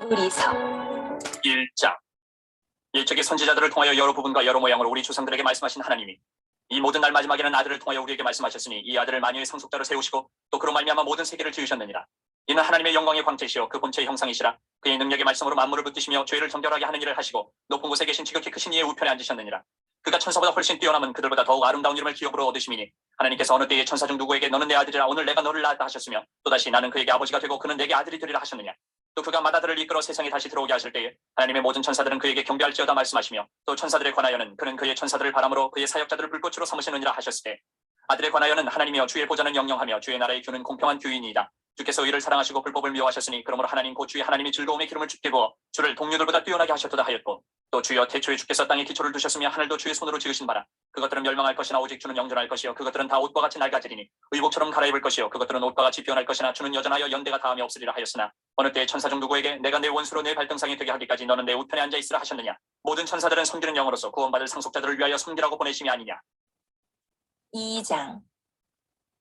히브리서 1장. 일찍이 선지자들을 통하여 여러 부분과 여러 모양으로 우리 조상들에게 말씀하신 하나님이 이 모든 날 마지막에는 아들을 통하여 우리에게 말씀하셨으니 이 아들을 만유의 상속자로 세우시고 또 그로 말미암아 모든 세계를 지으셨느니라. 이는 하나님의 영광의 광채시여 그 본체의 형상이시라. 그의 능력의 말씀으로 만물을 붙드시며 죄를 정결하게 하는 일을 하시고 높은 곳에 계신 지극히 크신 이의 우편에 앉으셨느니라. 그가 천사보다 훨씬 뛰어남은 그들보다 더욱 아름다운 이름을 기업으로 얻으심이니 하나님께서 어느 때에 천사 중 누구에게 너는 내 아들이라 오늘 내가 너를 낳았다 하셨으며 또다시 나는 그에게 아버지가 되고 그는 내게 아들이 되리라 하셨느냐. 또 그가 마다들을 이끌어 세상에 다시 들어오게 하실 때에 하나님의 모든 천사들은 그에게 경배할지어다 말씀하시며 또 천사들에 관하여는 그는 그의 천사들을 바람으로 그의 사역자들을 불꽃으로 삼으시느니라 하셨을 때 아들에 관하여는 하나님이여 주의 보좌는 영영하며 주의 나라의 규는 공평한 규이니이다. 주께서 의를 사랑하시고 불법을 미워하셨으니 그러므로 하나님 곧 주의 하나님이 즐거움의 기름을 주께 부어 주를 동료들보다 뛰어나게 하셨도다 하였고 또 주여 태초에 주께서 땅에 기초를 두셨으며 하늘도 주의 손으로 지으신 바라. 그것들은 멸망할 것이나 오직 주는 영존할 것이요 그것들은 다 옷과 같이 낡아지리니 의복처럼 갈아입을 것이요 그것들은 옷과 같이 변할 것이나 주는 여전하여 연대가 다함이 없으리라 하였으나 어느 때에 천사 중 누구에게 내가 내 원수로 내 발등상이 되게 하기까지 너는 내 우편에 앉아 있으라 하셨느냐. 모든 천사들은 섬기는 영으로서 구원받을 상속자들을 위하여 섬기라고 보내심이 아니냐. 2장.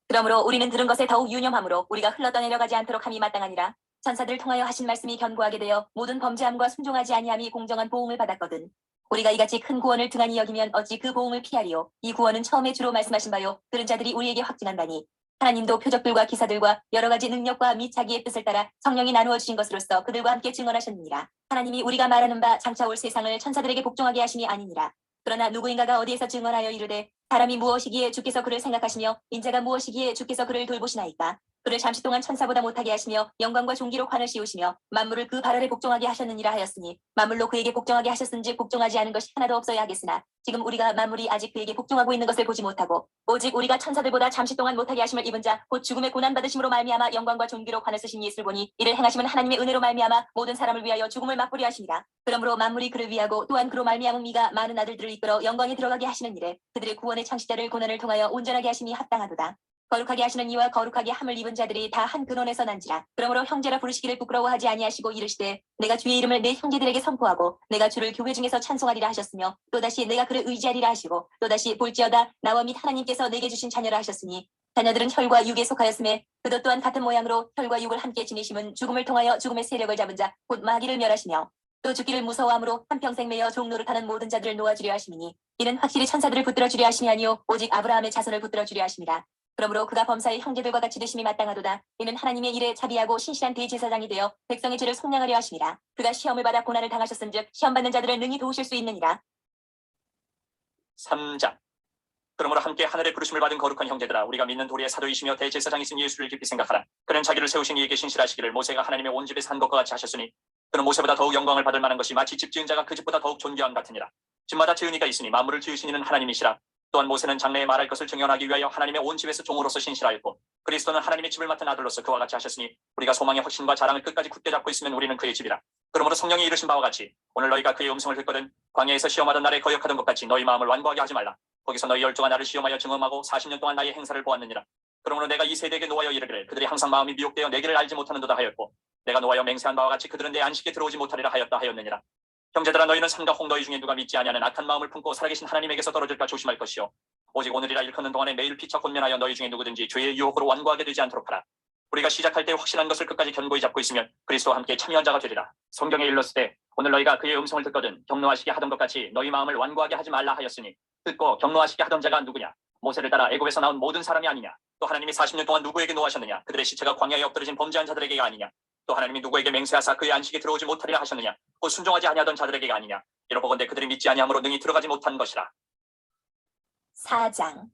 그러므로 우리는 들은 것에 더욱 유념함으로 우리가 흘러떠내려가지 않도록 함이 마땅하니라. 천사들을 통하여 하신 말씀이 견고하게 되어 모든 범죄함과 순종하지 아니함이 공정한 보응을 받았거든. 우리가 이같이 큰 구원을 등한히 여기면 어찌 그 보응을 피하리요. 이 구원은 처음에 주로 말씀하신 바요 들은 자들이 우리에게 확증한다니 하나님도 표적들과 기사들과 여러 가지 능력과 및 자기의 뜻을 따라 성령이 나누어 주신 것으로서 그들과 함께 증언하셨느니라. 하나님이 우리가 말하는 바 장차 올 세상을 천사들에게 복종하게 하심이 아니니라. 그러나 누구인가가 어디에서 증언하여 이르되 사람이 무엇이기에 주께서 그를 생각하시며 인자가 무엇이기에 주께서 그를 돌보시나이까. 그를 잠시 동안 천사보다 못하게 하시며 영광과 존귀로 관을 씌우시며 만물을 그 발 아래 복종하게 하셨느니라 하였으니 만물로 그에게 복종하게 하셨은즉 복종하지 않은 것이 하나도 없어야 하겠으나 지금 우리가 만물이 아직 그에게 복종하고 있는 것을 보지 못하고 오직 우리가 천사들보다 잠시 동안 못하게 하심을 입은 자 곧 죽음의 고난 받으심으로 말미암아 영광과 존귀로 관을 쓰신 예수를 보니 이를 행하심은 하나님의 은혜로 말미암아 모든 사람을 위하여 죽음을 맛보려 하심이라. 그러므로 만물이 그를 위하고 또한 그로 말미암은 이가 많은 아들들을 이끌어 영광에 들어가게 하시는 일에 그들의 구원의 창시자를 고난을 통하여 온전하게 하심이 합당하도다. 거룩하게 하시는 이와 거룩하게 함을 입은 자들이 다 한 근원에서 난지라. 그러므로 형제라 부르시기를 부끄러워하지 아니하시고 이르시되 내가 주의 이름을 내 형제들에게 선포하고 내가 주를 교회 중에서 찬송하리라 하셨으며 또다시 내가 그를 의지하리라 하시고 또다시 볼지어다 나와 및 하나님께서 내게 주신 자녀라 하셨으니 자녀들은 혈과 육에 속하였음에 그도 또한 같은 모양으로 혈과 육을 함께 지니심은 죽음을 통하여 죽음의 세력을 잡은 자 곧 마귀를 멸하시며 또 죽기를 무서워함으로 한평생 매여 종노릇하는 모든 자들을 놓아주려 하심이니 이는 확실히 천사들을 붙들어 주려 하심이 아니요 오직 아브라함의 자손을 붙들어 주려 하심이라. 그러므로 그가 범사의 형제들과 같이 되심이 마땅하도다. 이는 하나님의 일에 자비하고 신실한 대제사장이 되어 백성의 죄를 속량하려 하심이라. 그가 시험을 받아 고난을 당하셨은즉 시험받는 자들을 능히 도우실 수 있느니라. 3장. 그러므로 함께 하늘의 부르심을 받은 거룩한 형제들아 우리가 믿는 도리의 사도이시며 대제사장이신 예수를 깊이 생각하라. 그는 자기를 세우신 이에게 신실하시기를 모세가 하나님의 온 집에서 한 것과 같이 하셨으니 그는 모세보다 더욱 영광을 받을 만한 것이 마치 집 지은 자가 그 집보다 더욱 존귀함 같으니라. 집마다 지은 이가 있으니 만물을 지으신 이는 하나님이시라. 또한 모세는 장래에 말할 것을 증언하기 위하여 하나님의 온 집에서 종으로서 신실하였고 그리스도는 하나님의 집을 맡은 아들로서 그와 같이 하셨으니 우리가 소망의 확신과 자랑을 끝까지 굳게 잡고 있으면 우리는 그의 집이라. 그러므로 성령이 이르신 바와 같이 오늘 너희가 그의 음성을 듣거든 광야에서 시험하던 날에 거역하던 것 같이 너희 마음을 완고하게 하지 말라. 거기서 너희 열조가 나를 시험하여 증언하고 40년 동안 나의 행사를 보았느니라. 그러므로 내가 이 세대에게 노하여 이르기를 그들이 항상 마음이 미혹되어 내 길을 알지 못하는도다 하였고 내가 노하여 맹세한 바와 같이 그들은 내 안식에 들어오지 못하리라 하였다 하였느니라. 형제들아 너희는 삼가 홍 너희 중에 누가 믿지 아니하는 악한 마음을 품고 살아계신 하나님에게서 떨어질까 조심할 것이요 오직 오늘이라 일컫는 동안에 매일 피차 권면하여 너희 중에 누구든지 죄의 유혹으로 완고하게 되지 않도록 하라. 우리가 시작할 때 확신한 것을 끝까지 견고히 잡고 있으면 그리스도와 함께 참여한 자가 되리라. 성경에 일렀을 때 오늘 너희가 그의 음성을 듣거든 경노하시게 하던 것 같이 너희 마음을 완고하게 하지 말라 하였으니 듣고 경노하시게 하던 자가 누구냐. 모세를 따라 애굽에서 나온 모든 사람이 아니냐. 또 하나님이 40년 동안 누구에게 노하셨느냐. 그들의 시체가 광야에 엎드러진 범죄한 자들에게가 아니냐. 또 하나님이 누구에게 맹세하사 그의 안식에 들어오지 못하리라 하셨느냐. 곧 순종하지 아니하던 자들에게가 아니냐. 이러보건대 그들이 믿지 아니함으로 능히 들어가지 못한 것이라. 4장.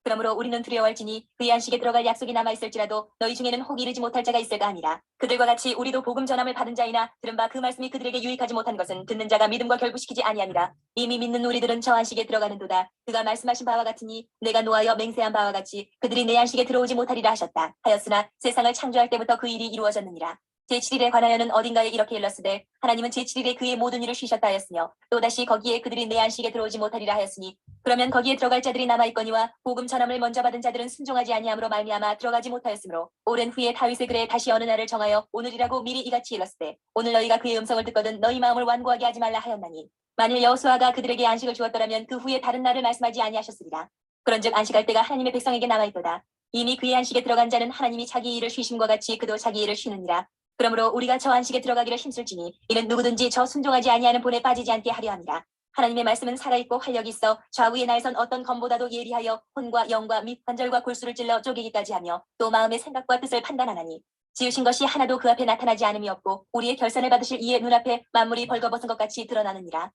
그러므로 우리는 두려워할지니 그의 안식에 들어갈 약속이 남아있을지라도 너희 중에는 혹 이르지 못할 자가 있을까 아니라. 그들과 같이 우리도 복음 전함을 받은 자이나 들은 바 그 말씀이 그들에게 유익하지 못한 것은 듣는 자가 믿음과 결부시키지 아니함이라. 이미 믿는 우리들은 저 안식에 들어가는도다. 그가 말씀하신 바와 같으니 내가 노하여 맹세한 바와 같이 그들이 내 안식에 들어오지 못하리라 하셨다 하였으나 세상을 창조할 때부터 그 일이 이루어졌느니라. 제7일에 관하여는 어딘가에 이렇게 일렀으되 하나님은 제7일에 그의 모든 일을 쉬셨다 하였으며 또다시 거기에 그들이 내 안식에 들어오지 못하리라 하였으니 그러면 거기에 들어갈 자들이 남아있거니와 복음 전함을 먼저 받은 자들은 순종하지 아니함으로 말미암아 들어가지 못하였으므로 오랜 후에 다윗의 글에 다시 어느 날을 정하여 오늘이라고 미리 이같이 일렀으되 오늘 너희가 그의 음성을 듣거든 너희 마음을 완고하게 하지 말라 하였나니 만일 여호수아가 그들에게 안식을 주었더라면 그 후에 다른 날을 말씀하지 아니하셨으리라. 그런즉 안식할 때가 하나님의 백성에게 남아있도다. 이미 그의 안식에 들어간 자는 하나님이 자기 일을 쉬심과 같이 그도 자기 일을 쉬느니라. 그러므로 우리가 저 안식에 들어가기를 힘쓸지니 이는 누구든지 저 순종하지 아니하는 본에 빠지지 않게 하려 함이라. 하나님의 말씀은 살아있고 활력이 있어 좌우의 날선 어떤 검보다도 예리하여 혼과 영과 및 관절과 골수를 찔러 쪼개기까지 하며 또 마음의 생각과 뜻을 판단하나니 지으신 것이 하나도 그 앞에 나타나지 않음이 없고 우리의 결산을 받으실 이의 눈앞에 만물이 벌거벗은 것 같이 드러나느니라.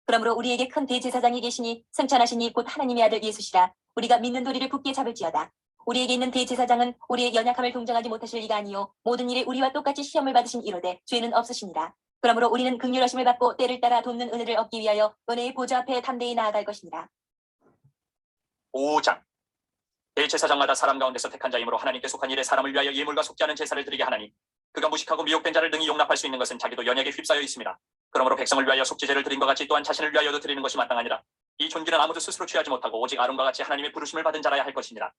그러므로 우리에게 큰 대제사장이 계시니 승천하신 이 곧 하나님의 아들 예수시라. 우리가 믿는 도리를 굳게 잡을지어다. 우리에게 있는 대제사장은 우리의 연약함을 동정하지 못하실 이가 아니요 모든 일에 우리와 똑같이 시험을 받으신 이로되 죄는 없으시니라. 그러므로 우리는 긍휼하심을 받고 때를 따라 돕는 은혜를 얻기 위하여 은혜의 보좌 앞에 담대히 나아갈 것이니라. 5장. 대제사장마다 사람 가운데서 택한 자이므로 하나님께 속한 일에 사람을 위하여 예물과 속지 않은 제사를 드리게 하나니 그가 무식하고 미혹된 자를 능히 용납할 수 있는 것은 자기도 연약에 휩싸여 있습니다. 그러므로 백성을 위하여 속죄제를 드린 것 같이 또한 자신을 위하여도 드리는 것이 마땅하니라. 이 존귀는 아무도 스스로 취하지 못하고 오직 아론과 같이 하나님의 부르심을 받은 자라야 할 것이니라.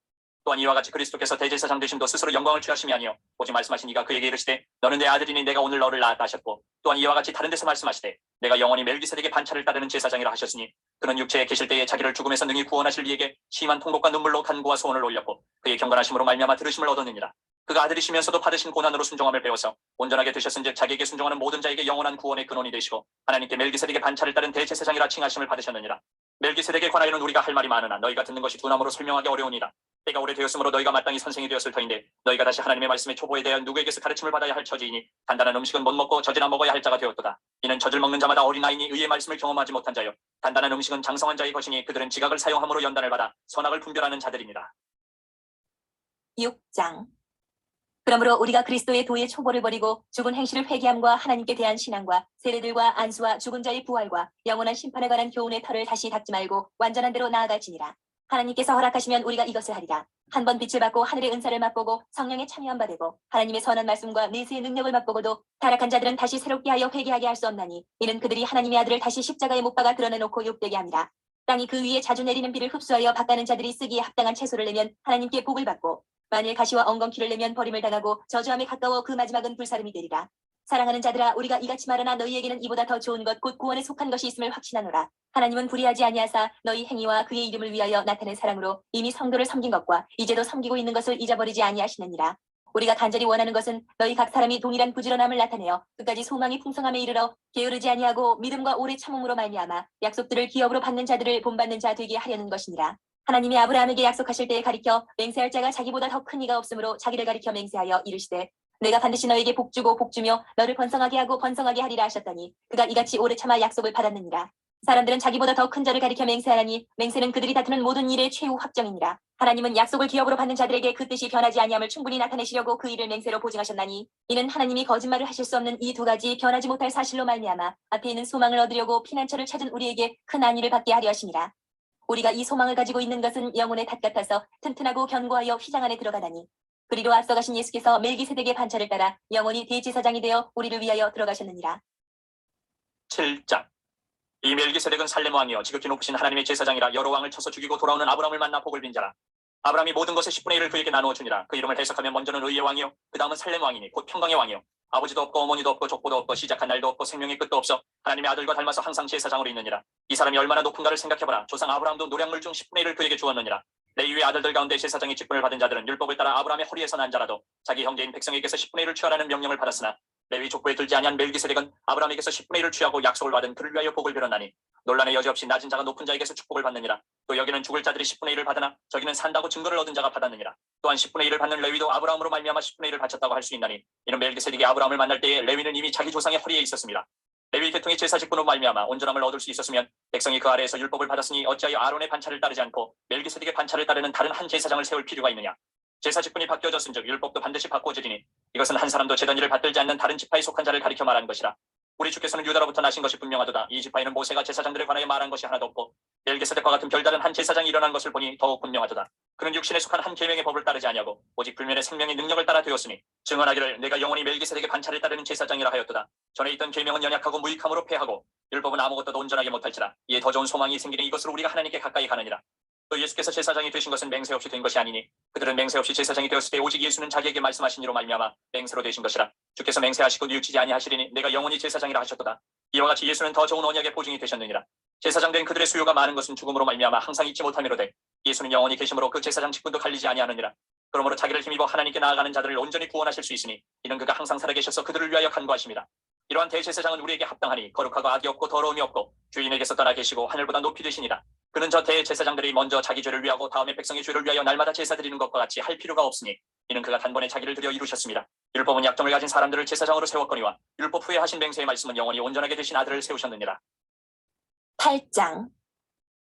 또한 이와 같이 그리스도께서 대제사장 되심도 스스로 영광을 취하심이 아니요 오직 말씀하신 이가 그에게 이르시되 너는 내 아들이니 내가 오늘 너를 낳았다 하셨고 또한 이와 같이 다른 데서 말씀하시되 내가 영원히 멜기세덱의 반차를 따르는 제사장이라 하셨으니 그는 육체에 계실 때에 자기를 죽음에서 능히 구원하실 이에게 심한 통곡과 눈물로 간구와 소원을 올렸고 그의 경건하심으로 말미암아 들으심을 얻었느니라. 그가 아들이시면서도 받으신 고난으로 순종함을 배워서 온전하게 되셨은즉 자기에게 순종하는 모든 자에게 영원한 구원의 근원이 되시고 하나님께 멜기세덱의 반차를 따른 대제사장이라 칭하심을 받으셨느니라. 멜기세덱에 관하여는 우리가 할 말이 많으나 너희가 듣는 것이 두나무로 설명하기 어려우니라. 때가 오래되었으므로 너희가 마땅히 선생이 되었을 터인데 너희가 다시 하나님의 말씀의 초보에 대한 누구에게서 가르침을 받아야 할 처지이니 단단한 음식은 못 먹고 젖이나 먹어야 할 자가 되었도다. 이는 젖을 먹는 자마다 어린아이니 의의 말씀을 경험하지 못한 자요 단단한 음식은 장성한 자의 것이니 그들은 지각을 사용함으로 연단을 받아 선악을 분별하는 자들입니다. 6장. 그러므로 우리가 그리스도의 도의 초보를 버리고 죽은 행실을 회개함과 하나님께 대한 신앙과 세례들과 안수와 죽은 자의 부활과 영원한 심판에 관한 교훈의 털을 다시 닦지 말고 완전한 대로 나아갈지니라. 하나님께서 허락하시면 우리가 이것을 하리라. 한 번 빛을 받고 하늘의 은사를 맛보고 성령에 참여한 바 되고 하나님의 선한 말씀과 내세의 능력을 맛보고도 타락한 자들은 다시 새롭게 하여 회개하게 할 수 없나니 이는 그들이 하나님의 아들을 다시 십자가에 못 박아 드러내놓고 욕되게 함이라. 땅이 그 위에 자주 내리는 비를 흡수하여 밭가는 자들이 쓰기에 합당한 채소를 내면 하나님께 복을 받고 만일 가시와 엉겅퀴를 내면 버림을 당하고 저주함에 가까워 그 마지막은 불사름이 되리라. 사랑하는 자들아 우리가 이같이 말하나 너희에게는 이보다 더 좋은 것 곧 구원에 속한 것이 있음을 확신하노라. 하나님은 불의하지 아니하사 너희 행위와 그의 이름을 위하여 나타낸 사랑으로 이미 성도를 섬긴 것과 이제도 섬기고 있는 것을 잊어버리지 아니하시느니라. 우리가 간절히 원하는 것은 너희 각 사람이 동일한 부지런함을 나타내어 끝까지 소망이 풍성함에 이르러 게으르지 아니하고 믿음과 오래 참음으로 말미암아 약속들을 기업으로 받는 자들을 본받는 자 되게 하려는 것이니라. 하나님이 아브라함에게 약속하실 때에 가리켜 맹세할 자가 자기보다 더 큰 이가 없으므로 자기를 가리켜 맹세하여 이르시되 내가 반드시 너에게 복주고 복주며 너를 번성하게 하고 번성하게 하리라 하셨더니 그가 이같이 오래 참아 약속을 받았느니라. 사람들은 자기보다 더 큰 자를 가리켜 맹세하나니 맹세는 그들이 다투는 모든 일의 최후 확정이니라. 하나님은 약속을 기업으로 받는 자들에게 그 뜻이 변하지 아니함을 충분히 나타내시려고 그 일을 맹세로 보증하셨나니 이는 하나님이 거짓말을 하실 수 없는 이 두 가지 변하지 못할 사실로 말미암아 앞에 있는 소망을 얻으려고 피난처를 찾은 우리에게 큰 안위를 받게 하려 하심이라. 우리가 이 소망을 가지고 있는 것은 영혼의 탓 같아서 튼튼하고 견고하여 휘장 안에 들어가다니 그리로 앞서가신 예수께서 멜기세덱의 반차를 따라 영원히 대제사장이 되어 우리를 위하여 들어가셨느니라. 7장. 이 멜기세덱은 살렘 왕이여 지극히 높으신 하나님의 제사장이라 여러 왕을 쳐서 죽이고 돌아오는 아브라함을 만나 복을 빈 자라. 아브라함이 모든 것의 10분의 1을 그에게 나누어 주니라. 그 이름을 해석하면 먼저는 의의 왕이요 그 다음은 살렘 왕이니 곧 평강의 왕이요 아버지도 없고 어머니도 없고 족보도 없고 시작한 날도 없고 생명의 끝도 없어 하나님의 아들과 닮아서 항상 제사장으로 있느니라. 이 사람이 얼마나 높은가를 생각해보라. 조상 아브라함도 노량물 중 10분의 1을 그에게 주었느니라. 레위의 아들들 가운데 제사장의 직분을 받은 자들은 율법을 따라 아브라함의 허리에서 난 자라도 자기 형제인 백성에게서 10분의 1을 취하라는 명령을 받았으나 레위 족보에 들지 아니한 멜기세덱은 아브라함에게서 10분의 1을 취하고 약속을 받은 그를 위하여 복을 빌었나니 논란의 여지 없이 낮은 자가 높은 자에게서 축복을 받느니라. 또 여기는 죽을 자들이 10분의 1을 받으나 저기는 산다고 증거를 얻은 자가 받았느니라. 또한 10분의 1을 받는 레위도 아브라함으로 말미암아 10분의 1을 바쳤다고 할 수 있나니 이는 멜기세덱이 아브라함을 만날 때에 레위는 이미 자기 조상의 허리에 있었습니다. 레위 계통의 제사 직분으로 말미암아 온전함을 얻을 수 있었으면 백성이 그 아래에서 율법을 받았으니 어찌하여 아론의 반차를 따르지 않고 멜기세덱의 반차를 따르는 다른 한 제사장을 세울 필요가 있느냐. 제사 직분이 바뀌어졌은즉 율법도 반드시 바꾸어지리니 이것은 한 사람도 제단 일을 받들지 않는 다른 지파에 속한 자를 가리켜 말하는 것이라. 우리 주께서는 유다로부터 나신 것이 분명하도다. 이 지파에는 모세가 제사장들에 관하여 말한 것이 하나도 없고 멜기세덱과 같은 별다른 한 제사장이 일어난 것을 보니 더욱 분명하도다. 그는 육신에 속한 한 계명의 법을 따르지 아니하고 오직 불면의 생명의 능력을 따라 되었으니 증언하기를 내가 영원히 멜기세덱의 반차를 따르는 제사장이라 하였도다. 전에 있던 계명은 연약하고 무익함으로 패하고 율법은 아무것도 온전하게 못할지라. 이에 더 좋은 소망이 생기니 이것으로 우리가 하나님께 가까이 가느니라. 또 예수께서 제사장이 되신 것은 맹세 없이 된 것이 아니니 그들은 맹세 없이 제사장이 되었을 때 오직 예수는 자기에게 말씀하신 이로 말미암아 맹세로 되신 것이라. 주께서 맹세하시고 뉘우치지 아니하시리니 내가 영원히 제사장이라 하셨도다. 이와 같이 예수는 더 좋은 언약의 보증이 되셨느니라. 제사장 된 그들의 수요가 많은 것은 죽음으로 말미암아 항상 잊지 못함이로되 예수는 영원히 계심으로 그 제사장 직분도 갈리지 아니하느니라. 그러므로 자기를 힘입어 하나님께 나아가는 자들을 온전히 구원하실 수 있으니 이는 그가 항상 살아계셔서 그들을 위하여 간구하심이라. 이러한 대제사장은 우리에게 합당하니 거룩하고 악이 없고 더러움이 없고 주인에게서 떠나 계시고 하늘보다 높이 되시니라. 그는 저 대제사장들이 먼저 자기 죄를 위하고 다음에 백성의 죄를 위하여 날마다 제사 드리는 것과 같이 할 필요가 없으니 이는 그가 단번에 자기를 드려 이루셨습니다. 율법은 약점을 가진 사람들을 제사장으로 세웠거니와 율법 후에 하신 맹세의 말씀은 영원히 온전하게 되신 아들을 세우셨느니라. 8장.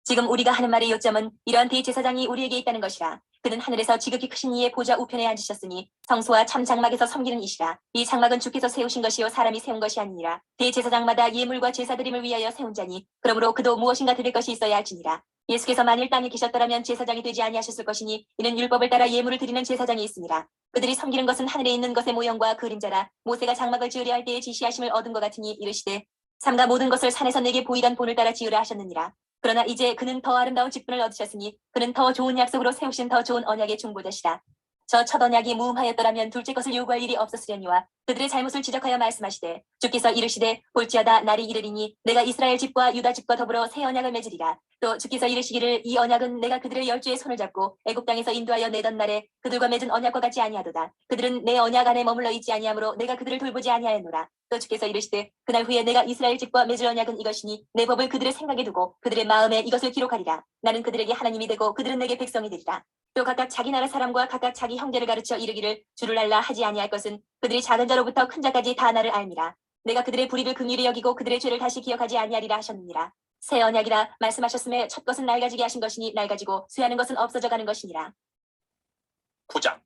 지금 우리가 하는 말의 요점은 이러한 대제사장이 우리에게 있다는 것이라. 그는 하늘에서 지극히 크신 이의 보좌 우편에 앉으셨으니 성소와 참 장막에서 섬기는 이시라. 이 장막은 주께서 세우신 것이요 사람이 세운 것이 아니니라. 대제사장마다 예물과 제사드림을 위하여 세운 자니 그러므로 그도 무엇인가 드릴 것이 있어야 할지니라. 예수께서 만일 땅에 계셨더라면 제사장이 되지 아니하셨을 것이니 이는 율법을 따라 예물을 드리는 제사장이 있습니다. 그들이 섬기는 것은 하늘에 있는 것의 모형과 그림자라. 모세가 장막을 지으려 할 때에 지시하심을 얻은 것 같으니 이르시되 삼가 모든 것을 산에서 내게 보이던 본을 따라 지으라 하셨느니라. 그러나 이제 그는 더 아름다운 직분을 얻으셨으니 그는 더 좋은 약속으로 세우신 더 좋은 언약의 중보자시라. 저 첫 언약이 무음하였더라면 둘째 것을 요구할 일이 없었으려니와 그들의 잘못을 지적하여 말씀하시되 주께서 이르시되 볼지어다 날이 이르리니 내가 이스라엘 집과 유다 집과 더불어 새 언약을 맺으리라. 또 주께서 이르시기를 이 언약은 내가 그들의 열주의 손을 잡고 애굽 땅에서 인도하여 내던 날에 그들과 맺은 언약과 같지 아니하도다. 그들은 내 언약 안에 머물러 있지 아니하므로 내가 그들을 돌보지 아니하였노라. 또 주께서 이르시되 그날 후에 내가 이스라엘 집과 맺을 언약은 이것이니 내 법을 그들의 생각에 두고 그들의 마음에 이것을 기록하리라. 나는 그들에게 하나님이 되고 그들은 내게 백성이 되리라. 또 각각 자기 나라 사람과 각각 자기 형제를 가르쳐 이르기를 주를 알라 하지 아니할 것은 그들이 작은 자로부터 큰 자까지 다 나를 알미라. 내가 그들의 불의를 긍휼히 여기고 그들의 죄를 다시 기억하지 아니하리라 하셨느니라. 새 언약이라 말씀하셨음에 첫 것은 낡아지게 하신 것이니 낡아지고 쇠하는 것은 없어져 가는 것이니라. 9장.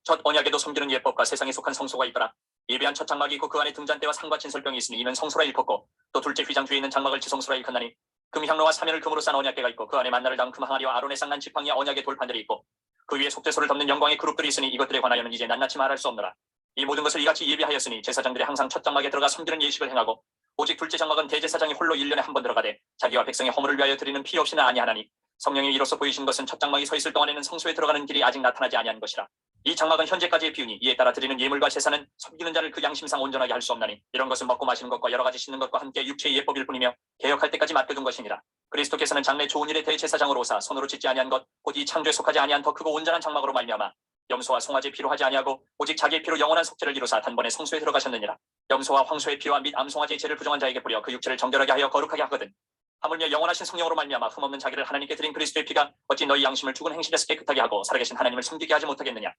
첫 언약에도 섬기는 예법과 세상에 속한 성소가 있더라. 예배한 첫 장막이 있고 그 안에 등잔대와 상과 진설병이 있으니 이는 성소라 일컫고 또 둘째 휘장 뒤에 있는 장막을 지성소라 일컫나니 금향로와 사면을 금으로 싼 언약궤가 있고 그 안에 만나를 담은 금항아리와 아론의 쌍난 지팡이와 언약의 돌판들이 있고 그 위에 속죄소를 덮는 영광의 그룹들이 있으니 이것들에 관하여는 이제 낱낱이 말할 수 없노라. 이 모든 것을 이같이 예비하였으니 제사장들이 항상 첫 장막에 들어가 섬기는 예식을 행하고 오직 둘째 장막은 대제사장이 홀로 1년에 한 번 들어가되 자기와 백성의 허물을 위하여 드리는 피 없이는 아니하나니 성령이 이로써 보이신 것은 첫 장막이 서 있을 동안에는 성소에 들어가는 길이 아직 나타나지 아니한 것이라. 이 장막은 현재까지의 비유니 이에 따라 드리는 예물과 제사는 섬기는 자를 그 양심상 온전하게 할 수 없나니 이런 것은 먹고 마시는 것과 여러 가지 씻는 것과 함께 육체의 예법일 뿐이며 개혁할 때까지 맡겨둔 것이니라. 그리스도께서는 장래 좋은 일의 대제사장으로 오사 손으로 짓지 아니한 것 곧 이 창조에 속하지 아니한 더 크고 온전한 장막으로 말미암아 염소와 송아지 피로 하지 아니하고 오직 자기의 피로 영원한 속죄를 이루사 단번에 성소에 들어가셨느니라. 염소와 황소의 피와 및 암송아지의 죄를 부정한 자에게 뿌려 그 육체를 정결하게 하여 거룩하게 하거든. 하물며 영원하신 성령으로 말미암아 흠없는 자기를 하나님께 드린 그리스도의 피가 어찌 너희 양심을 죽은 행실에서 깨끗하게 하고 살아계신 하나님을 섬기게 하지 못하겠느냐.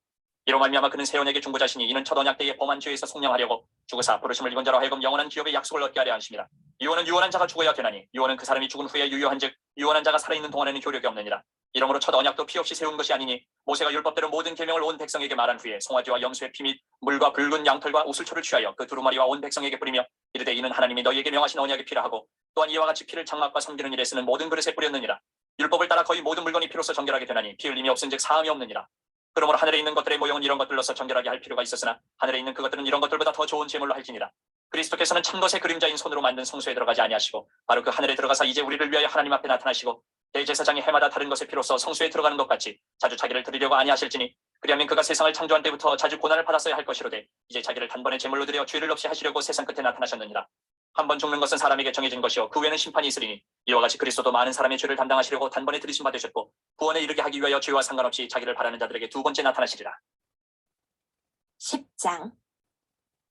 이로 말미암아 그는 새 언약의 중보자시니 이는 첫 언약 때의 범한 죄에서 속량하려고 죽으사 부르심을 입은 자로 하여금 영원한 기업의 약속을 얻게 하려 하심이라. 유언은 유언한 자가 죽어야 되나니 유언은 그 사람이 죽은 후에 유효한즉 유언한 자가 살아있는 동안에는 효력이 없느니라. 이러므로 첫 언약도 피 없이 세운 것이 아니니 모세가 율법대로 모든 계명을 온 백성에게 말한 후에 송아지와 염소의 피 및 물과 붉은 양털과 우슬초를 취하여 그 두루마리와 온 백성에게 뿌리며 이르되 이는 하나님이 너희에게 명하신 언약의 피라 하고 또한 이와 같이 피를 장막과 섬기는 일에 쓰는 모든 그릇에 뿌렸느니라. 율법을 따라 거의 모든 물건이 피로써 정결하게 되나니 피 흘림이 없은즉 사함이 없느니라. 그러므로 하늘에 있는 것들의 모형은 이런 것들로서 정결하게 할 필요가 있었으나 하늘에 있는 그것들은 이런 것들보다 더 좋은 제물로 할지니라. 그리스도께서는 참 것의 그림자인 손으로 만든 성소에 들어가지 아니하시고 바로 그 하늘에 들어가서 이제 우리를 위하여 하나님 앞에 나타나시고 대제사장이 해마다 다른 것의 피로써 성소에 들어가는 것 같이 자주 자기를 드리려고 아니하실지니 그리하면 그가 세상을 창조한 때부터 자주 고난을 받았어야 할 것이로되 이제 자기를 단번에 제물로 드려 죄를 없이 하시려고 세상 끝에 나타나셨느니라. 한 번 죽는 것은 사람에게 정해진 것이요 그 후에는 심판이 있으리니 이와 같이 그리스도도 많은 사람의 죄를 담당하시려고 단번에 들이심 받으셨고 구원에 이르게 하기 위하여 죄와 상관없이 자기를 바라는 자들에게 두 번째 나타나시리라. 10장.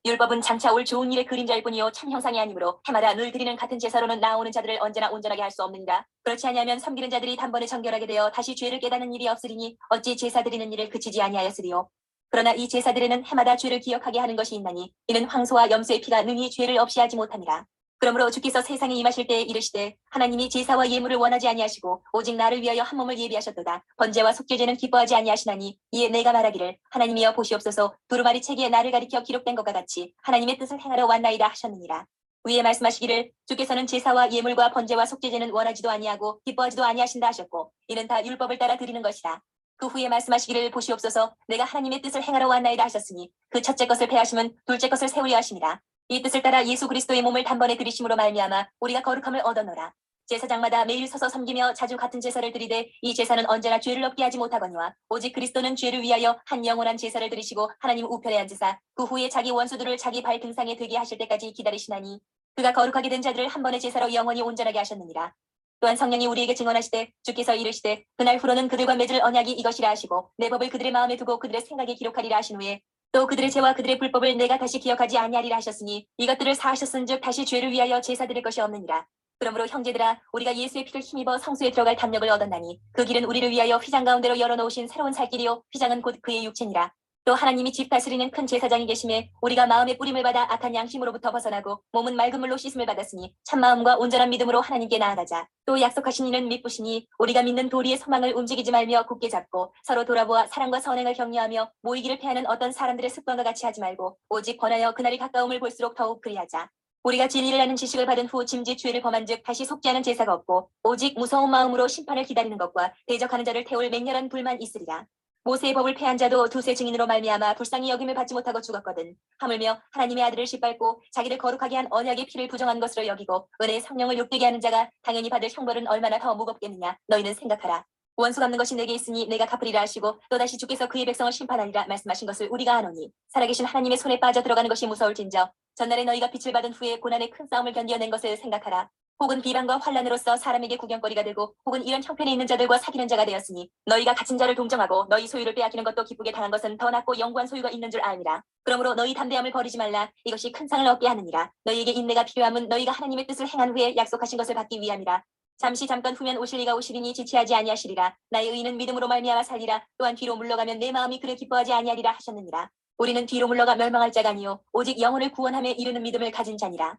율법은 장차 올 좋은 일의 그림자일 뿐이요 참 형상이 아니므로 해마다 늘 드리는 같은 제사로는 나아오는 자들을 언제나 온전하게 할 수 없느니라. 그렇지 아니하면 섬기는 자들이 단번에 정결하게 되어 다시 죄를 깨닫는 일이 없으리니 어찌 제사 드리는 일을 그치지 아니하였으리요. 그러나 이 제사들에는 해마다 죄를 기억하게 하는 것이 있나니 이는 황소와 염소의 피가 능히 죄를 없이 하지 못함이라. 그러므로 주께서 세상에 임하실 때에 이르시되 하나님이 제사와 예물을 원하지 아니하시고 오직 나를 위하여 한 몸을 예비하셨도다. 번제와 속죄제는 기뻐하지 아니하시나니 이에 내가 말하기를 하나님이여 보시옵소서 두루마리 책에 나를 가리켜 기록된 것과 같이 하나님의 뜻을 행하러 왔나이다 하셨느니라. 위에 말씀하시기를 주께서는 제사와 예물과 번제와 속죄제는 원하지도 아니하고 기뻐하지도 아니하신다 하셨고 이는 다 율법을 따라 드리는 것이다. 그 후에 말씀하시기를 보시옵소서 내가 하나님의 뜻을 행하러 왔나이다 하셨으니 그 첫째 것을 폐하심은 둘째 것을 세우려 하심이라. 이 뜻을 따라 예수 그리스도의 몸을 단번에 드리심으로 말미암아 우리가 거룩함을 얻어노라. 제사장마다 매일 서서 섬기며 자주 같은 제사를 드리되 이 제사는 언제나 죄를 없게 하지 못하거니와 오직 그리스도는 죄를 위하여 한 영원한 제사를 드리시고 하나님 우편에 앉으사 그 후에 자기 원수들을 자기 발 등상에 되게 하실 때까지 기다리시나니 그가 거룩하게 된 자들을 한 번의 제사로 영원히 온전하게 하셨느니라. 또한 성령이 우리에게 증언하시되 주께서 이르시되 그날 후로는 그들과 맺을 언약이 이것이라 하시고 내 법을 그들의 마음에 두고 그들의 생각에 기록하리라 하신 후에 또 그들의 죄와 그들의 불법을 내가 다시 기억하지 아니하리라 하셨으니 이것들을 사하셨은즉 다시 죄를 위하여 제사 드릴 것이 없느니라. 그러므로 형제들아 우리가 예수의 피를 힘입어 성소에 들어갈 담력을 얻었나니 그 길은 우리를 위하여 휘장 가운데로 열어놓으신 새로운 살 길이요 휘장은 곧 그의 육체니라. 또 하나님이 집 다스리는 큰 제사장이 계심에 우리가 마음의 뿌림을 받아 악한 양심으로부터 벗어나고 몸은 맑은 물로 씻음을 받았으니 참마음과 온전한 믿음으로 하나님께 나아가자. 또 약속하신 이는 믿으시니 우리가 믿는 도리의 소망을 움직이지 말며 굳게 잡고 서로 돌아보아 사랑과 선행을 격려하며 모이기를 패하는 어떤 사람들의 습관과 같이 하지 말고 오직 권하여 그날이 가까움을 볼수록 더욱 그리하자. 우리가 진리를 아는 지식을 받은 후 짐짓 죄를 범한즉 다시 속지 않은 제사가 없고 오직 무서운 마음으로 심판을 기다리는 것과 대적하는 자를 태울 맹렬한 불만 있으리라. 모세의 법을 패한 자도 두세 증인으로 말미암아 불쌍히 여김을 받지 못하고 죽었거든. 하물며 하나님의 아들을 짓밟고 자기를 거룩하게 한 언약의 피를 부정한 것으로 여기고 은혜의 성령을 욕되게 하는 자가 당연히 받을 형벌은 얼마나 더 무겁겠느냐. 너희는 생각하라. 원수 갚는 것이 내게 있으니 내가 갚으리라 하시고 또다시 주께서 그의 백성을 심판하리라 말씀하신 것을 우리가 아노니 살아계신 하나님의 손에 빠져 들어가는 것이 무서울진저 전날에 너희가 빛을 받은 후에 고난의 큰 싸움을 견뎌낸 것을 생각하라. 혹은 비방과 환란으로서 사람에게 구경거리가 되고 혹은 이런 형편에 있는 자들과 사귀는 자가 되었으니 너희가 갇힌 자를 동정하고 너희 소유를 빼앗기는 것도 기쁘게 당한 것은 더 낫고 영구한 소유가 있는 줄 알미라. 그러므로 너희 담대함을 버리지 말라. 이것이 큰 상을 얻게 하느니라. 너희에게 인내가 필요함은 너희가 하나님의 뜻을 행한 후에 약속하신 것을 받기 위함이라. 잠깐 후면 오실 이가 오시리니 지체하지 아니하시리라. 나의 의인은 믿음으로 말미암아 살리라. 또한 뒤로 물러가면 내 마음이 그를 기뻐하지 아니하리라 하셨느니라. 우리는 뒤로 물러가 멸망할 자가 아니요 오직 영혼을 구원함에 이르는 믿음을 가진 자니라.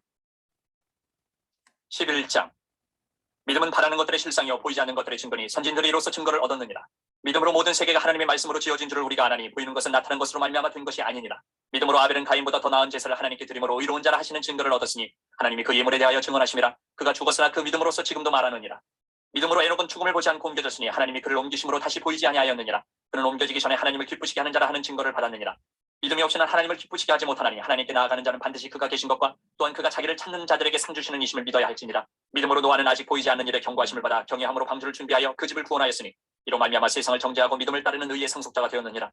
11장 믿음은 바라는 것들의 실상이요 보이지 않는 것들의 증거니 선진들이 이로써 증거를 얻었느니라. 믿음으로 모든 세계가 하나님의 말씀으로 지어진 줄을 우리가 아나니 보이는 것은 나타난 것으로 말미암아 된 것이 아니니라. 믿음으로 아벨은 가인보다 더 나은 제사를 하나님께 드림으로 의로운 자라 하시는 증거를 얻었으니 하나님이 그 예물에 대하여 증언하심이라. 그가 죽었으나 그 믿음으로써 지금도 말하느니라. 믿음으로 에녹은 죽음을 보지 않고 옮겨졌으니 하나님이 그를 옮기심으로 다시 보이지 아니하였느니라. 그는 옮겨지기 전에 하나님을 기쁘시게 하는 자라 하는 증거를 받았느니라. 믿음이 없이는 하나님을 기쁘시게 하지 못하나니 하나님께 나아가는 자는 반드시 그가 계신 것과 또한 그가 자기를 찾는 자들에게 상 주시는 이심을 믿어야 할지니라. 믿음으로 노아는 아직 보이지 않는 일에 경고하심을 받아 경외함으로 방주를 준비하여 그 집을 구원하였으니 이로 말미암아 세상을 정죄하고 믿음을 따르는 의의 상속자가 되었느니라.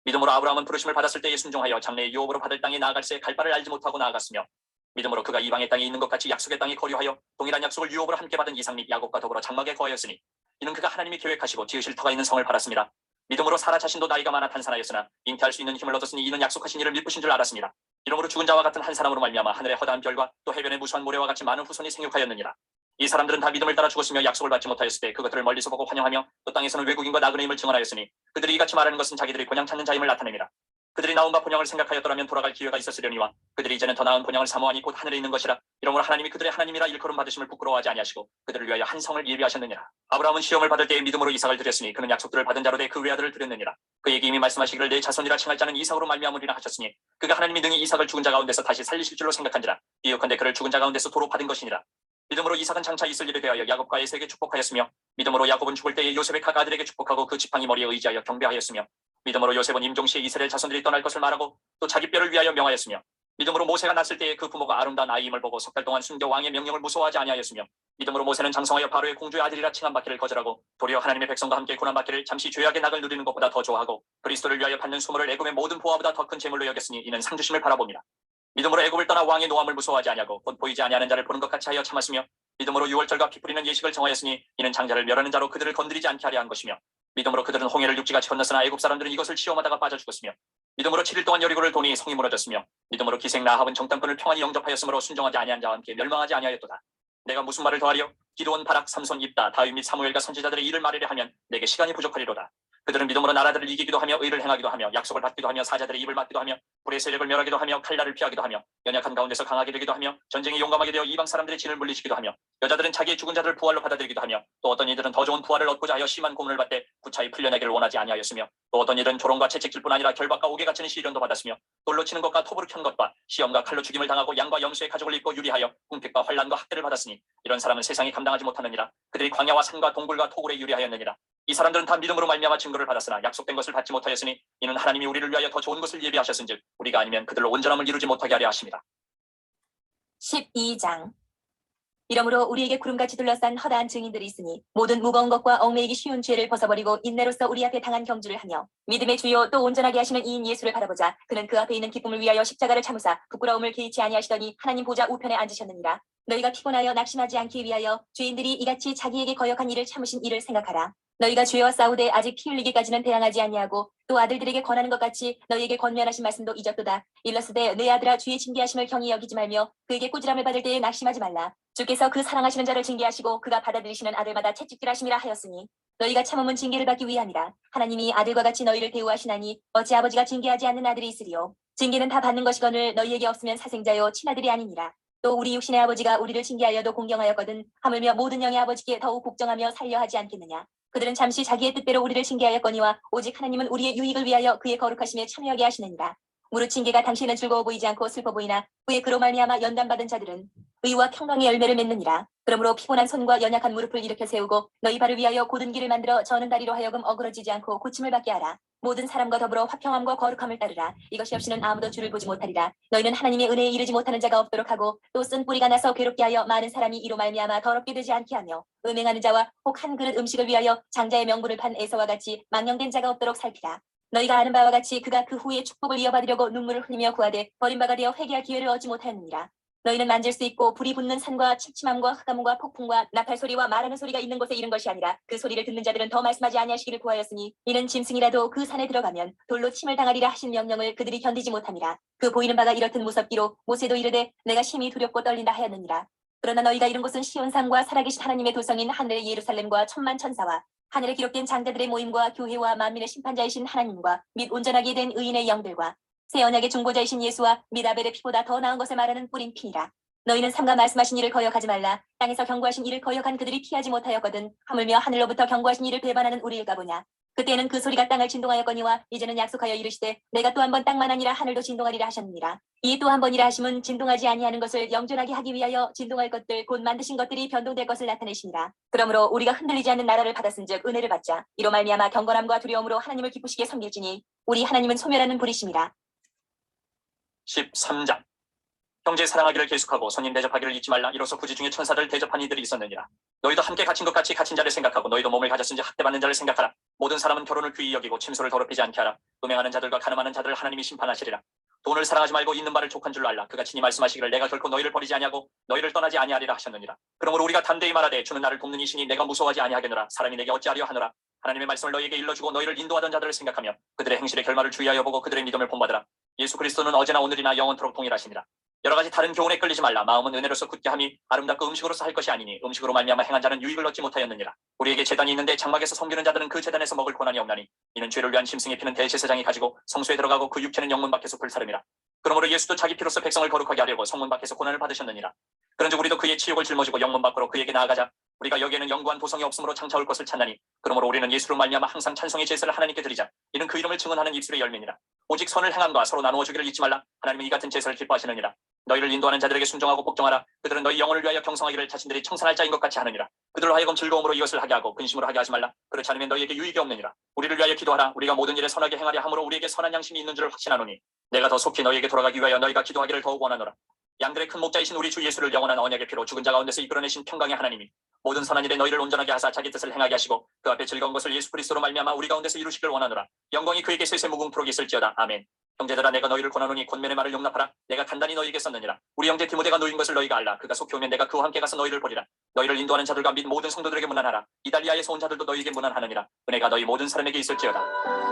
믿음으로 아브라함은 부르심을 받았을 때에 순종하여 장래의 유업으로 받을 땅에 나아갈새 갈 바를 알지 못하고 나아갔으며 믿음으로 그가 이방의 땅에 있는 것 같이 약속의 땅에 거류하여 동일한 약속을 유업으로 함께 받은 이삭 및 야곱과 더불어 장막에 거하였으니 이는 그가 하나님이 계획하시고 지으실 터가 있는 성을 바랐습니다. 믿음으로 사라 자신도 나이가 많아 탄산하였으나 잉태할 수 있는 힘을 얻었으니 이는 약속하신 이를 믿으신 줄 알았습니다. 이러므로 죽은 자와 같은 한 사람으로 말미암아 하늘의 허다한 별과 또 해변의 무수한 모래와 같이 많은 후손이 생육하였느니라. 이 사람들은 다 믿음을 따라 죽었으며 약속을 받지 못하였을 때 그것들을 멀리서 보고 환영하며 또 땅에서는 외국인과 나그네임을 증언하였으니 그들이 이같이 말하는 것은 자기들이 본향 찾는 자임을 나타냅니다. 그들이 나온 바 본향을 생각하였더라면 돌아갈 기회가 있었으려니와 그들이 이제는 더 나은 본향을 사모하니 곧 하늘에 있는 것이라. 이러므로 하나님이 그들의 하나님이라 일컬음 받으심을 부끄러워하지 아니하시고 그들을 위하여 한 성을 예비하셨느니라. 아브라함은 시험을 받을 때에 믿음으로 이삭을 드렸으니 그는 약속들을 받은 자로 돼 그 외아들을 드렸느니라. 그에게 이미 말씀하시기를 내 자손이라 칭할 자는 이삭으로 말미암으리라 하셨으니 그가 하나님이 능히 이삭을 죽은 자 가운데서 다시 살리실 줄로 생각한지라. 비유컨대 그를 죽은 자 가운데서 도로 받은 것이니라. 믿음으로 이삭은 장차 있을 일에 대하여 야곱과 에서에게 축복하였으며 믿음으로 야곱은 죽을 때에 요셉의 각 아들에게 축복하고 그 지팡이 머리에 의지하여 경배하였으며 믿음으로 요셉은 임종시에 이스라엘 자손들이 떠날 것을 말하고 또 자기 뼈를 위하여 명하였으며 믿음으로 모세가 낳았을 때에 그 부모가 아름다운 아이임을 보고 석 달 동안 숨겨 왕의 명령을 무서워하지 아니하였으며 믿음으로 모세는 장성하여 바로의 공주의 아들이라 칭함받기를 거절하고 도리어 하나님의 백성과 함께 고난받기를 잠시 죄악의 낙을 누리는 것보다 더 좋아하고 그리스도를 위하여 받는 수모를 애굽의 모든 보화보다 더 큰 재물로 여겼으니 이는 상주심을 바라봅니다. 믿음으로 애굽을 떠나 왕의 노함을 무서워하지 아니하고 곧 보이지 아니하는 자를 보는 것 같이 하여 참았으며 믿음으로 유월절과 피 뿌리는 예식을 정하였으니 이는 장자를 멸하는 자로 그들을 건드리지 않게 하려 한 것이며 믿음으로 그들은 홍해를 육지같이 건넜으나 애굽 사람들은 이것을 시험하다가 빠져 죽었으며 믿음으로 7일 동안 여리고를 도니 성이 무너졌으며 믿음으로 기생 라합은 정탐꾼을 평안히 영접하였으므로 순종하지 아니한 자와 함께 멸망하지 아니하였도다. 내가 무슨 말을 더하리요? 기드온, 바락, 삼손, 입다, 다윗 및 사무엘과 선지자들의 일을 말하려 하면 내게 시간이 부족하리로다. 그들은 믿음으로 나라들을 이기기도 하며 의를 행하기도 하며 약속을 받기도 하며 사자들의 입을 막기도 하며 불의 세력을 멸하기도 하며 칼날을 피하기도 하며 연약한 가운데서 강하게 되기도 하며 전쟁에 용감하게 되어 이방 사람들의 진을 물리치기도 하며 여자들은 자기의 죽은 자들을 부활로 받아들이기도 하며 또 어떤 이들은 더 좋은 부활을 얻고자 하여 심한 고문을 받되 구차히 풀려내기를 원하지 아니하였으며 또 어떤 이들은 조롱과 채찍질뿐 아니라 결박과 옥에 갇히는 시련도 받았으며 돌로 치는 것과 톱으로 켠 것과 시험과 칼로 죽임을 당하고 양과 염소의 가죽을 입고 유리하여 궁핍과 환난과 학대를 받았으니 이런 사람은 세상이 감당하지 못하느니라. 그들이 광야와 산과 동굴과 토굴에 유리하였느니라. 이 사람들은 다 믿음으로 말미암아 증거를 받았으나 약속된 것을 받지 못하였으니 이는 하나님이 우리를 위하여 더 좋은 것을 예비하셨은즉 우리가 아니면 그들로 온전함을 이루지 못하게 하려 하십니다. 12장 이러므로 우리에게 구름같이 둘러싼 허다한 증인들이 있으니 모든 무거운 것과 얽매이기 쉬운 죄를 벗어버리고 인내로서 우리 앞에 당한 경주를 하며 믿음의 주요 또 온전하게 하시는 이인 예수를 바라보자. 그는 그 앞에 있는 기쁨을 위하여 십자가를 참으사 부끄러움을 개의치 아니하시더니 하나님 보좌 우편에 앉으셨느니라. 너희가 피곤하여 낙심하지 않기 위하여 죄인들이 이같이 자기에게 거역한 일을 참으신 이를 생각하라. 너희가 죄와 싸우되 아직 피 흘리기까지는 대항하지 아니하고 또 아들들에게 권하는 것 같이 너희에게 권면하신 말씀도 잊었도다. 일러스되 내 아들아 주의 징계하심을 경히 여기지 말며 그에게 꾸지람을 받을 때에 낙심하지 말라. 주께서 그 사랑하시는 자를 징계하시고 그가 받아들이시는 아들마다 채찍질하심이라 하였으니 너희가 참음은 징계를 받기 위함이라. 하나님이 아들과 같이 너희를 대우하시나니 어찌 아버지가 징계하지 않는 아들이 있으리요. 징계는 다 받는 것이거늘 너희에게 없으면 사생자요 친아들이 아니니라. 또 우리 육신의 아버지가 우리를 징계하여도 공경하였거든 하물며 모든 영의 아버지께 더욱 복종하며 살려 하지 않겠느냐. 그들은 잠시 자기의 뜻대로 우리를 징계하였거니와 오직 하나님은 우리의 유익을 위하여 그의 거룩하심에 참여하게 하시느니라. 무릇 징계가 당신은 즐거워 보이지 않고 슬퍼 보이나 그의 그로 말미암아 연단받은 자들은 의와 평강의 열매를 맺느니라. 그러므로 피곤한 손과 연약한 무릎을 일으켜 세우고 너희 발을 위하여 곧은 길을 만들어 저는 다리로 하여금 어그러지지 않고 고침을 받게 하라. 모든 사람과 더불어 화평함과 거룩함을 따르라. 이것이 없이는 아무도 주를 보지 못하리라. 너희는 하나님의 은혜에 이르지 못하는 자가 없도록 하고 또 쓴 뿌리가 나서 괴롭게 하여 많은 사람이 이로 말미암아 더럽게 되지 않게 하며 음행하는 자와 혹 한 그릇 음식을 위하여 장자의 명분을 판 에서와 같이 망령된 자가 없도록 살피라. 너희가 아는 바와 같이 그가 그 후에 축복을 이어받으려고 눈물을 흘리며 구하되 버림바가 되어 회개할 기회를 얻지 못하였느니라. 너희는 만질 수 있고 불이 붙는 산과 침침함과 흑암과 폭풍과 나팔 소리와 말하는 소리가 있는 곳에 이른 것이 아니라 그 소리를 듣는 자들은 더 말씀하지 아니하시기를 구하였으니 이는 짐승이라도 그 산에 들어가면 돌로 침을 당하리라 하신 명령을 그들이 견디지 못함이라. 그 보이는 바가 이렇듯 무섭기로 모세도 이르되 내가 심히 두렵고 떨린다 하였느니라. 그러나 너희가 이른 곳은 시온산과 살아계신 하나님의 도성인 하늘의 예루살렘과 천만 천사와 하늘에 기록된 장자들의 모임과 교회와 만민의 심판자이신 하나님과 및 온전하게 된 의인의 영들과 새 언약의 중보자이신 예수와 및 아벨의 피보다 더 나은 것을 말하는 뿌린 피니라. 너희는 삼가 말씀하신 이를 거역하지 말라. 땅에서 경고하신 이를 거역한 그들이 피하지 못하였거든 하물며 하늘로부터 경고하신 이를 배반하는 우리일까 보냐. 그때는 그 소리가 땅을 진동하였거니와 이제는 약속하여 이르시되 내가 또 한 번 땅만 아니라 하늘도 진동하리라 하셨느니라. 이 또 한 번이라 하심은 진동하지 아니하는 것을 영존하게 하기 위하여 진동할 것들 곧 만드신 것들이 변동될 것을 나타내시니라. 그러므로 우리가 흔들리지 않는 나라를 받았은즉 은혜를 받자. 이로 말미암아 경건함과 두려움으로 하나님을 기쁘시게 섬길지니 우리 하나님은 소멸하는 불이심이라. 13장 형제 사랑하기를 계속하고 손님 대접하기를 잊지 말라. 이로써 구지 중에 천사들 대접한 이들이 있었느니라. 너희도 함께 갇힌 것 같이 갇힌 자를 생각하고 너희도 몸을 가졌은지 학대받는 자를 생각하라. 모든 사람은 결혼을 귀히 여기고 침소를 더럽히지 않게 하라. 음행하는 자들과 가늠하는 자들을 하나님이 심판하시리라. 돈을 사랑하지 말고 있는 바를 족한 줄 알라. 그가 친히 말씀하시기를 내가 결코 너희를 버리지 아니하고 너희를 떠나지 아니하리라 하셨느니라. 그러므로 우리가 담대히 말하되 주는 나를 돕는 이시니 내가 무서워하지 아니하겠노라. 사람이 내게 어찌하려 하노라. 하나님의 말씀을 너희에게 일러주고 너희를 인도하던 자들을 생각하며 그들의 행실의 결말을 주의하여 보고 그들의 믿음을 본받으라. 예수 그리스도는 어제나 오늘이나 영원토록 동일하시니라. 여러 가지 다른 교훈에 끌리지 말라. 마음은 은혜로서 굳게 함이 아름답고 음식으로서 할 것이 아니니 음식으로 말미암아 행한 자는 유익을 얻지 못하였느니라. 우리에게 제단이 있는데 장막에서 섬기는 자들은 그 제단에서 먹을 고난이 없나니 이는 죄를 위한 짐승의 피는 대제사장이 가지고 성소에 들어가고 그 육체는 영문 밖에서 불사름이라. 그러므로 예수도 자기 피로서 백성을 거룩하게 하려고 성문 밖에서 고난을 받으셨느니라. 그런즉 우리도 그의 치욕을 짊어지고 영문 밖으로 그에게 나아가자. 우리가 여기에는 영구한 보성이 없으므로 장차 올 것을 찾나니 그러므로 우리는 예수로 말미암아 항상 찬송의 제사를 하나님께 드리자. 이는 그 이름을 증언하는 입술의 열매니라. 오직 선을 행함과 서로 나누어 주기를 잊지 말라. 하나님은 이 같은 제사를 기뻐하시느니라. 너희를 인도하는 자들에게 순종하고 복종하라. 그들은 너희 영혼을 위하여 경성하기를 자신들이 청산할 자인 것 같이 하느니라. 그들로 하여금 즐거움으로 이것을 하게 하고 근심으로 하게 하지 말라. 그렇지 않으면 너희에게 유익이 없느니라. 우리를 위하여 기도하라. 우리가 모든 일에 선하게 행하려 함으로 우리에게 선한 양심이 있는 줄을 확신하노니 내가 더 속히 너희에게 돌아가기 위하여 너희가 기도하기를 더욱 원하노라. 양들의 큰 목자이신 우리 주 예수를 영원한 언약의 피로 죽은 자 가운데서 이끌어내신 평강의 하나님이 모든 선한 일에 너희를 온전하게 하사 자기 뜻을 행하게 하시고 그 앞에 즐거운 것을 예수 그리스도로 말미암아 우리 가운데서 이루시기를 원하노라. 영광이 그에게 세세 무궁토록 있을지어다. 아멘. 형제들아 내가 너희를 권하노니 권면의 말을 용납하라. 내가 단단히 너희에게 썼느니라. 우리 형제 디모데가 놓인 것을 너희가 알라. 그가 속히 오면 내가 그와 함께 가서 너희를 보리라. 너희를 인도하는 자들과 및 모든 성도들에게 문안하라. 이달리아에서 온 자들도 너희에게 문안하느니라. 은혜가 너희 모든 사람에게 있을지어다.